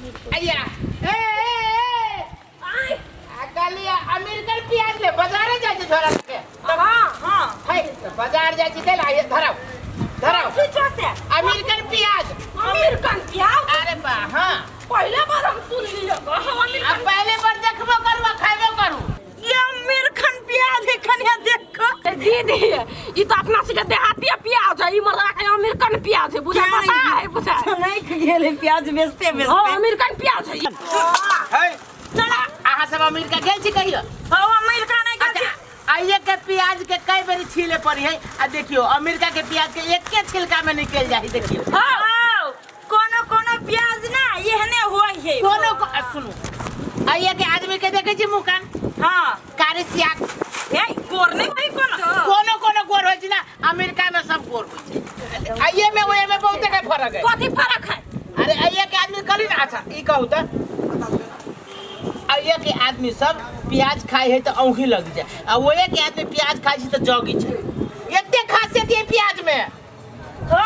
अय्या Kaliya American प्याज ले बाजारे जाय छै छोरा के हां है बाजार जाय छै ते ला धराव किछो से अमेरिकन प्याज अरे बा हां पहले बार हम सुन लियो अब पहले बार देखबो करबो खाइबो करू ये अमेरिकन प्याज है कन्या देखो दीदी ई तो अपना से देहाती प्याज है ई मरा के अमेरिकन प्याज है बुझा पता है बुझा नहीं गेले प्याज बेचते हां अमेरिकन प्याज है चला आहा सब अमेरिका गेल छी कहियो हां अमेरिका नहीं गेल छी आइए के प्याज के कई बेर छीले पड़ी है आ देखियो अमेरिका के प्याज के एक के छिलका में निकल जाही देखियो हां कोनो कोनो प्याज ना एहने होय है कोनो सुनो आइए के आदमी के देखे छी मुकान हां कारी सियाक ए गोर नहीं भाई कोनो कोनो गोर होय छी ना अमेरिका में सब गोर होय छी आइए में ओए में बहुत का फर्क है कथि फर्क है अरे आइए के आदमी करी ना अच्छा ई कहू त आइए के आदमी सब प्याज खाए है तो औंधी लग जाए आ ओए के आदमी प्याज खाए छी तो जगी छै एते खासियत है प्याज में हो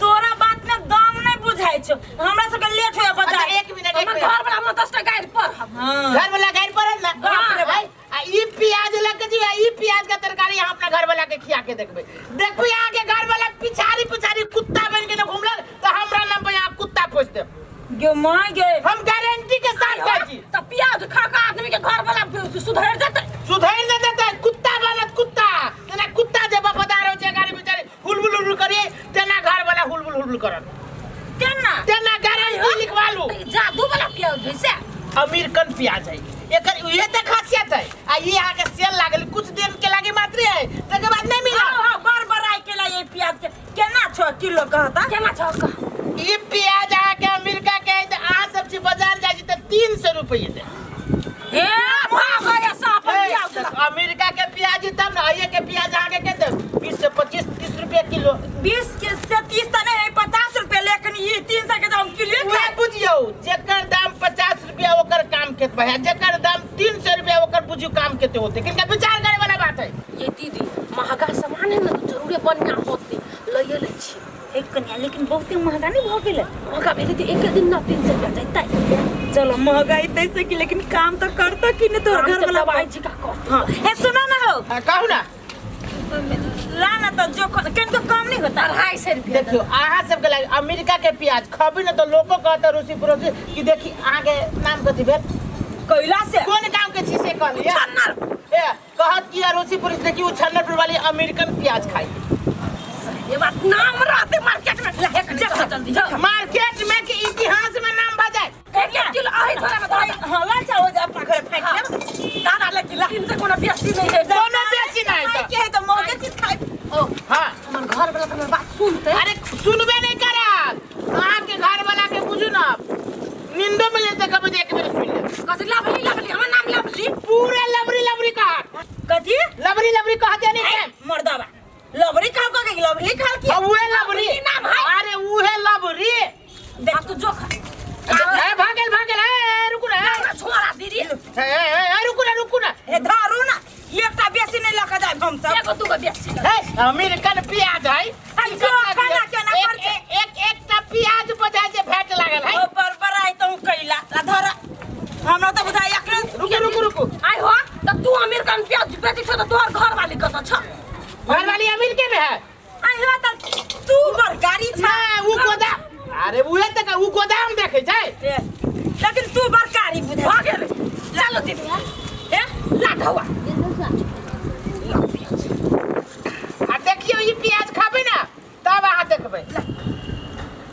तोरा बात में दम नहीं बुझाई छ हमरा सब के लेट होय बता एक मिनट हमर घर वाला में 10 टा गाड़ी पर हां घर वाला गाड़ी पर ना बाप रे भाई आ ई प्याज लग जी ई प्याज का तरकारी हम अपना घर वाला के खिया के देखबे देखबे आगे घर वाला पिछारी कुत्ता बन के घुमल तो हमरा नाम पे यहां कुत्ता पोछ दे गे माय गे हम गारंटी के साथ कहै छी त प्याज खा के आदमी के घर वाला सुधर न देते कुत्ता बनत कुत्ता तना कुत्ता जे वफादार हो छै गाड़ी बेचारे हुलबुल करी तना घर वाला हुलबुल करत तना गारंटी लिखवा लो जादू वाला प्याज है से अमेरिकन प्याज है एकर ये त खासियत है आ ये यहां के सेल लागल कुछ दिन के लागे मात्र है तके बाद नहीं मिला हां बार आई के लिए प्याज के केना 6 किलो कहता केना 6 का ई प्याज आके अमेरिका के त आ सब चीज बाजार जाय छै त 300 रुपए दे हे भाग गया साफ प्याज अमेरिका के प्याज तब ना ये के प्याज आगे के दे 20 से 25 30 रुपए किलो 20 के से 30 त नहीं 50 रुपए लेकिन ये 300 के दाम किलो है बुझियो जेकर दाम 50 रुपया ओकर काम केत है जेकर दाम 300 रुपया ओकर बुझियो काम केते होते किनका विचार करे वाला बात है ये दीदी महंगा सामान है ना जरूर बढ़िया होते ले छी एक कन्या लेकिन बहुते महंगा नहीं भ गेले महंगा भेले तो एक दिन ना 300 रुपया जाता चलो महंगाई तैसे की लेकिन काम तो करतो कि नहीं तोर घर वाला भाई जी का कर हां ए सुनो ना हो कहू ना लाना तो जो केन को कम नहीं होता 250 रुपया देखियो आहा सब के लागे अमेरिका के प्याज खबी ना तो लोगो कहता रूसी पड़ोसी कि देखी आगे नाम कथि भेल कैला से कौन गांव के छी से कहलिए छन्नर ए कहत कि रूसी पड़ोसी देखी वो छन्नरपुर वाली अमेरिकन प्याज खाई ये बात नाम रहते मार्केट में एक जगह जल्दी जाओ मार्केट में के इतिहास में नाम बजाए एक किलो आही थोड़ा बता हवा चाहो जा अपना घर फेंक ले दादा लेकिन लेकिन से कोनो बेसी नहीं है कोनो बेसी नहीं है के है तो मौके चीज खाए ओ हां हमर घर वाला हमर बात सुनते अरे सुनबे नहीं करत अहाँ के घर वाला के बुझू ना नींदो में लेते कभी एक बेर सुन ले कथि लवली हमर नाम लवली पूरा लबरी कहा कथि लबरी कहते नहीं है मर्दावा लवरी खाओ का लवली खाओ की वो लबरी नाम है अरे वो है लबरी देख तो जो खा ए भागल ए रुकू ना छोड़ा दीदी ए रुकू ना ए धारू ना एकटा बेसी नहीं लका जाए हम सब एगो दूगो बेसी ए अमेरिकन प्याज है जो खाना केना कर एकटा प्याज बजाय जे भेट लागल है ऊपर आई तो कैला धर हमरा तो बुझाय रुकू आई हो त तू अमेरिकन प्याज बेची छ त तोहर घर वाली कत छ घर वाली अमेरिका में है आई हो त तू बरकारी छ वो गोदाम अरे उहे तक वो गोदाम देखे छै लेकिन तू बरकारी बुझा भाग गेले चलो दीदी ए लाठवा आ देखियो ई प्याज खाबे ना तब अहाँ देखबै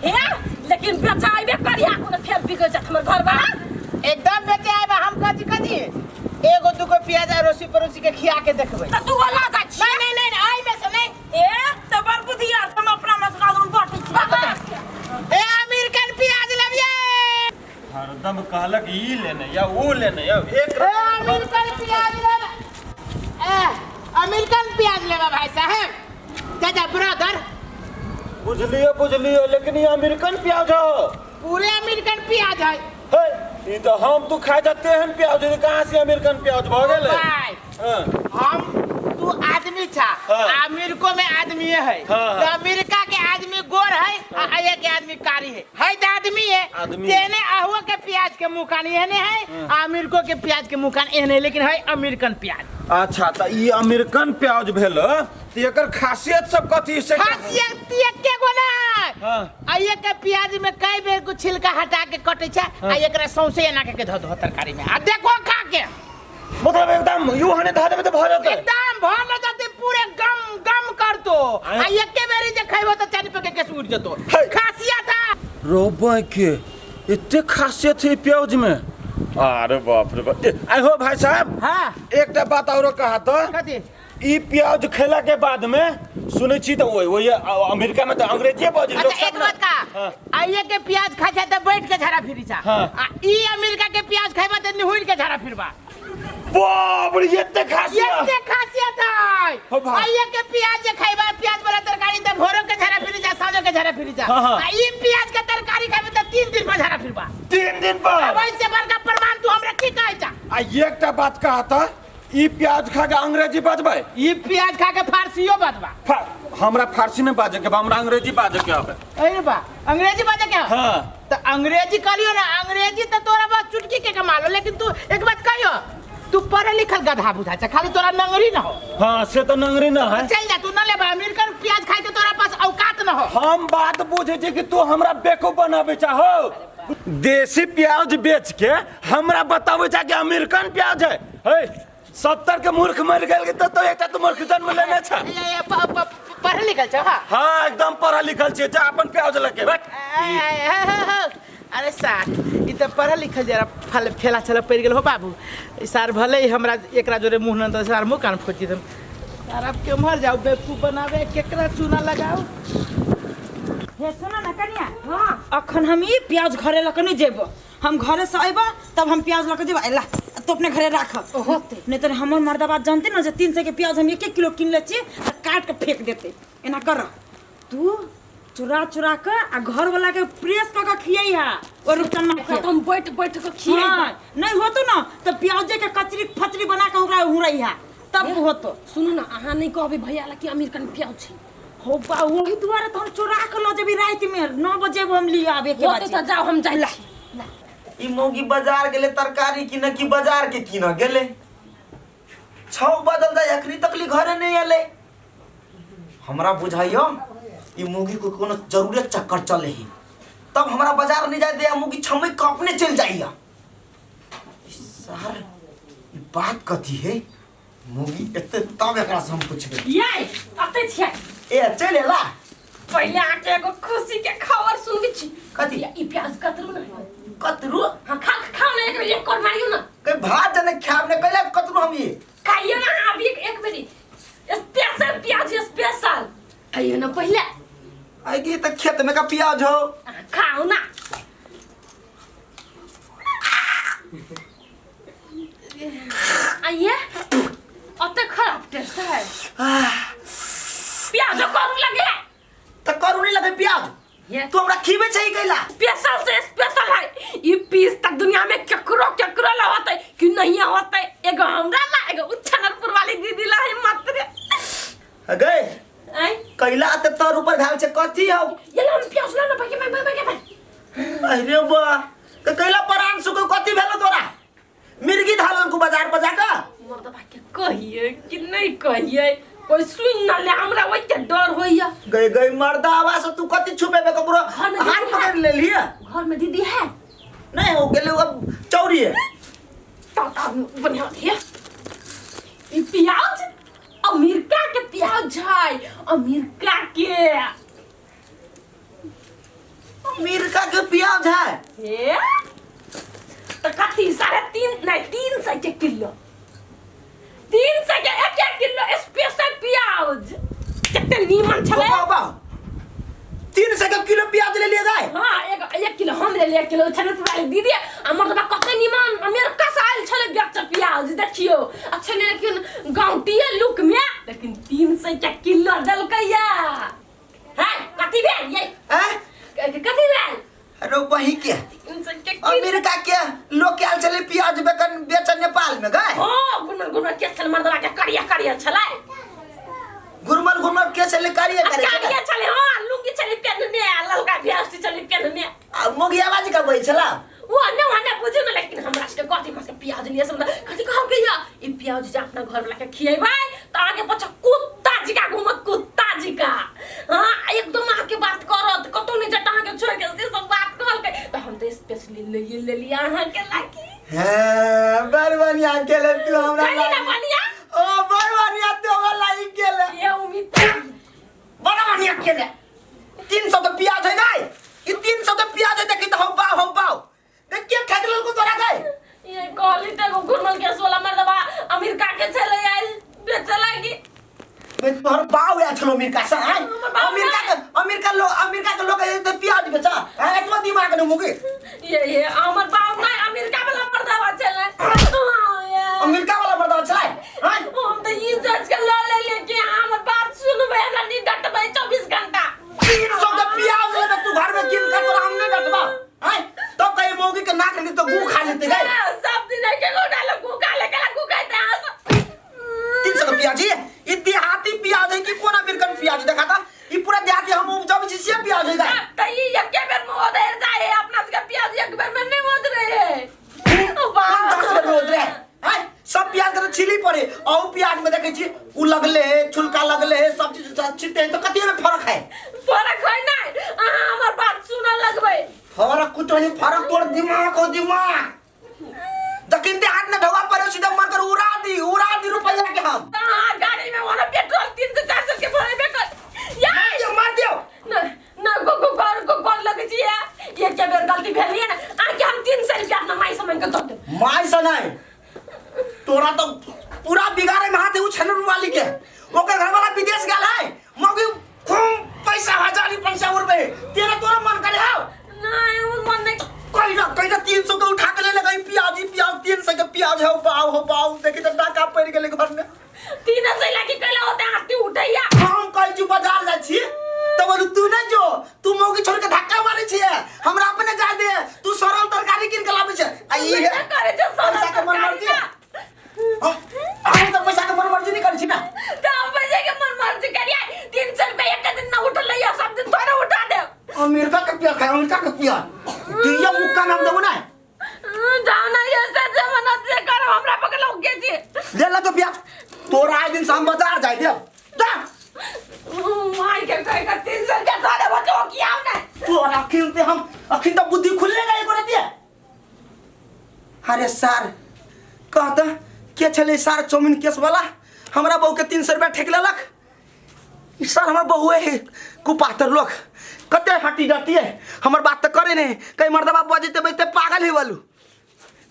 हे लेकिन बेचाइबे करिया कोनो फेर बिगड़ जात हमर घर वाला एकदम बेचे आबा हम कथी एगो दुगो प्याज रोसी परोसी के खिया के देखबै त तू वाला जा नहीं आई में से नहीं ए त बर बुधिया तुम अपना में सुना दूं बाटी ए अमेरिकन प्याज लबिए हरदम कहलक ई लेने या वो लेने या एक अमेरिकन प्याज लेबा अमेरिकन प्याज लेबा भाई साहब दादा ब्रदर बुझलियो लेकिन ये अमेरिकन प्याज हो पूरे अमेरिकन प्याज है हे ई तो हम तू खाए जाते हैं प्याज कहां से अमेरिकन प्याज भ गेले भाई हम तू आदमी था अमेरिका में आदमी है तो अमेरिका के आदमी गोर है आ ये के आदमी कारी है तो आदमी है आदमी तेने अहुआ के प्याज के मुकान एहने है, अमेरिको के प्याज के मुकान एहने, लेकिन है अमेरिकन प्याज। अच्छा तो ये अमेरिकन प्याज भेल तो एकर खासियत सब कथी से? खासियत एके गो ना। हां आ ये के प्याज में कई बेर को छिलका हटा के कटे छै, आ एकरा सौंसे एना के धो धो तरकारी में। आ देखो खा के मतलब एकदम यू हने धा देबे तो भ जाते, एकदम भर जाते, पूरे गम गम कर दो। आ एके बेरी जे खइबो तो चानी पे के उड़ जतो। खासियत है रोबे के इतने खासियत है प्याज में। अरे बाप रे बाप। आई हो भाई साहब, हां एकटा बात और कहा तो कथी? ई प्याज खेला के बाद में सुनै छी तो वही अमेरिका में तो अंग्रेजी बाजे लोग अच्छा एक सब बात का, आइए के प्याज खा छै त बैठ के झाड़ा फिरी जा। हाँ। आ ई अमेरिका के प्याज खइबा त निहुर के झाड़ा फिरबा। बाप रे इतने खासियत। ये खासियत हो है। भाई। आइए के प्याज जे खइबा, प्याज वाला तरकारी त भोरो के झाड़ा फिरी जा, साँझो के झाड़ा फिरी जा। हाँ, हाँ। आ ई प्याज के तरकारी खइबा त 3 दिन पर झाड़ा फिरबा। 3 दिन बाद। अब ऐसे बड़का प्रमाण तू हमरा की कहै छ? आ एकटा बात कहा था, ई प्याज खा के अंग्रेजी बाजबै? ई प्याज खा के फारसियो बतबा। हमरा फारसी में बाजे के बा, हमरा अंग्रेजी बाजे के आवे। अरे बा, अंग्रेजी बाजे के? हां तो अंग्रेजी करियो ना, अंग्रेजी तो तोरा बात चुटकी के कमाल हो, लेकिन तू एक बात कहियो, तू पढ़े लिखल गधा बुझा छ, खाली तोरा नंगरी ना हो। हां से तो नंगरी ना है। चल जा, तू न ले अमेरिकन प्याज खाए के तोरा पास औकात न हो। हम बात पूछे छी कि तू हमरा बेवकूफ बनावे चाहो। देसी प्याज बेच के हमरा बतावे छ कि अमेरिकन प्याज है। हे 70 के मूर्ख मर गेल तो एकटा तो मूर्ख जन्म लेने छ। पढ़े लिखल छ? हां हां एकदम पढ़ा लिखल छे, जा अपन प्याज लेके बैठ। अरे सार ई तो पढ़ल लिखल जरा फेला चला पड़ गेल हो बाबू। सार भले ही हमरा एकरा जोरे मुंह न त सार मुंह कान फोची दम। सार अब के मर जाओ, बेवकूफ बनावे, केकरा चूना लगाओ। हे सुन ना कनिया, हां अखन हम ई प्याज घरे लक नहीं जेबो। हम घरे से आइबा तब हम प्याज लक जेबा। एला तो अपने घरे राख होते, नहीं तो हमर मर्दा बात जानते ना, जे 300 के प्याज हम 1 किलो किन ले छी, काट के फेंक देते। एना कर तू चुरा चुरा के आ घर वाला के प्रेस क के खियाई हा और रुपचन ना खा। हम बैठ बैठ के खियाई। नहीं होतो ना तो प्याज के कचरी फचरी बना के ओकरा हुरई हा, तब होतो। सुनू ना, अहाँ नहीं कहबे भैया ला कि अमेरिकन प्याज छै। हो बा वही दुआरे तो हम चुरा के ल जेबी रात में 9 बजे हम लिए आबे के होते तो जाओ, हम जाइला। ई मौगी बाजार गेले तरकारी किने कि बाजार के किन गेले। 6 बदल जाए अखरी तकली घरे नहीं आले। हमरा बुझाइयो ई मौगी को कोनो जरूरत चक्कर चले ही, तब हमरा बाजार नहीं जाए दे, मौगी छमई के अपने चल जाइया। सर ई बात कथी है? मौगी एते तब एकरा से हम पूछबे। ये अते छियै ए चले ला पहिले आके एगो खुशी के खबर सुनबी छी। कथी? ई प्याज कतरू ना कतरू हां खाओ ना, एक और मारियो ना। के भात जने खाब ने कहले कतरू हम ये खाइयो ना अभी एक बेरी स्पेशल प्याज स्पेशल खाइयो ना पहिले। आगे तक खेत में का प्याज हो। खाओ ना। आइए अते खराब टेस्ट है। प्याज करू लगे तो करू नहीं लगे प्याज। ये तू हमरा खीबे चाहिए कैला। स्पेशल से स्पेशल है। ये पीस तक दुनिया में केकरो केकरो ला होतै कि नहीं होतै। एगो हमरा ला, एगो उछनरपुर वाली दीदी ला है मात्र। अगे आई कैला ते तोर ऊपर घाल छे कथी हो? ये ला प्याज ला ना भाई। अरे बा के कैला परान सुको कथी भेलो तोरा? मिर्गी धालन को बाजार बजा का मर्द भाई के कहिए कि नहीं कहिए, कोई सुन ना ले, हमरा वही के डर होइया। गई गई मर्दा आवाज तू कथी छुपे बे कबरो घर में हाथ दीदी पकड़ ले लिया। घर में दीदी है नहीं हो गेले अब चौरी है। टाटा बढ़िया है। ई प्याज अमेरिका के प्याज है, अमेरिका के। अमेरिका के प्याज है। ए तो कथी 3.5 नहीं 300 के किलो, 300 के 1 किलो स्पेशल प्याज। कितने नीमन छले। बाबा 300 के किलो प्याज ले लिया गए। हां 1 किलो हम ले 1 किलो छनपुर वाली दीदी हमर तो कते नीमन अमेरिका से आइल छले बेच प्याज। देखियो अच्छा लेकिन गांवटिए लुक में, लेकिन 300 के किलो दलकैया है। कथी भेल ये हैं कथी भेल? अरे वही के 300 के किलो अमेरिका के लोग के आल चले प्याज बेकन बेच नेपाल में गए। हां गुनगुन के सल मर्दवा के करिया करिया छले। गुरमल गुरमल के चले कारिया करे करिया चले। हां लुंगी चले पहनने, ललका वेस्ट चले पहनने। अब मोगी आवाज का बोल छला वाना बुझे ना, लेकिन हमरा से कथी कसे प्याज लिए सब कथी कहब के या ई प्याज जे अपना घर वाला के खिएबै त आगे पछा कुत्ता जी का घुम कुत्ता जी का। हां एकदम आके बात करत कतो नहीं जटा के छोड़ के से सब बात कहल के त हम त स्पेशली ले लिया अहां के लागी। हां बरवानिया के ले तू हमरा कनी ना बनिया ओ बरवानिया तो वाला ही के ले ये उम्मीद बरवानिया के ले 300 के प्याज है गाय ई 300 के प्याज है देखि त हो पाओ देख के ठगल को तोरा गए ये कॉलेज तक घुरमल के सोला मर्दबा अमेरिका के चले आइल बेचलागी। मैं तोहर बाव या छलो अमेरिका से अमेरिका के लोग तो प्याज बेचा है एतवा दिमाग न मुगे ये हमर बाप ना अमेरिका वाला मर्दबा चले अमेरिका वाला मर्दा चलाए हैं हम तो ये जज के ले के हमर बात सुनबे ना नी डटबे 24 घंटा 300 के प्याज ले तू घर में किन कर तोरा हम नहीं डटबा हैं तो कई मोगी के नाक नहीं तो गू खा लेते गए सब दिन के को डालो गू खा ले के गू खाते हैं 300 के प्याज ये देहाती प्याज है कि कोन अमेरिकन प्याज देखा था ये पूरा देहाती हम उपजावे छी से प्याज है गाय त ये एक बेर में ओदर जाए अपना के प्याज एक बेर में नहीं ओद रहे ओ बाप 10 के रोज रे हैं सब प्याज के छिली पड़े और प्याज में देखे छी उ लगले है छुलका लगले है सब चीज छिटे तो कती में फर्क है ना हमर बात सुना लगबे फर्क कुछ नहीं फर्क तोड़ दिमाग को दिमाग दकिन दे हाथ में ढवा पर सीधा मार कर उड़ा दी रुपया के हम गाड़ी में वाला पेट्रोल 300 400 के भरे बेकर यार मार दियो ना गो लगे छी ये के बेर गलती भेल है ना आके हम 300 रुपया अपना माई समय के दो दे माय से नहीं तोरा तो पूरा बिगाड़े में हाथ है उछलन वाली के ओकर घर वाला विदेश गेल है मगे खूब पैसा हजारी पैसा उड़बे तेरा तोरा मन करे हां नहीं उन मन नहीं कोई ना 300 के उठा के ले लगा प्याज 300 के प्याज हो पाओ देखि त डाका पड़ गेले घर में 300 लागी कला होते हाथी उठैया हम कहि छु बाजार जा छी तो बोलू तू नहीं जो तू मौगी छोड़ के धक्का मारे छी हमरा अपने जा दे तू सरल तरकारी किन के लाबे छ आई है करे जो पैसा के मन मर्जी हम तो पैसा के मन मर्जी नहीं करै छी ना तो पैसा के मन मर्जी करिया 300 रुपया एक दिन ना उठल लिया सब दिन तोरा उठा दे अमेरिका के पिया खाए अमेरिका के पिया दिया मुक्का नाम देबो ना जाओ ना ये से जमाना से कर हमरा पकड़ लो के जी ले ला तो पिया तोरा आए दिन शाम बाजार जाए दे जा मार के कहे का 300 के तोरे बचो किया ना तोरा अखिन हम अखिन तो बुद्धि खुलने गए को रहती है अरे सर कहता के छले सर चौमिन केस वाला हमरा बहू के 300 रुपया ठेक लेलक सर हमर बहू है कुपातर लोग कते हटी जाती है हमर बात तो करे नहीं कई मर्दबा बजते बैठते पागल है वालू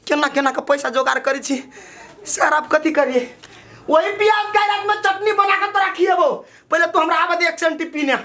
केना का पैसा जोगाड़ करी छी सर आप कथी करिए वही प्याज का रात में चटनी बना कर तो रखिए वो पहले तो हमरा आवे दे 1 सेंटी पीने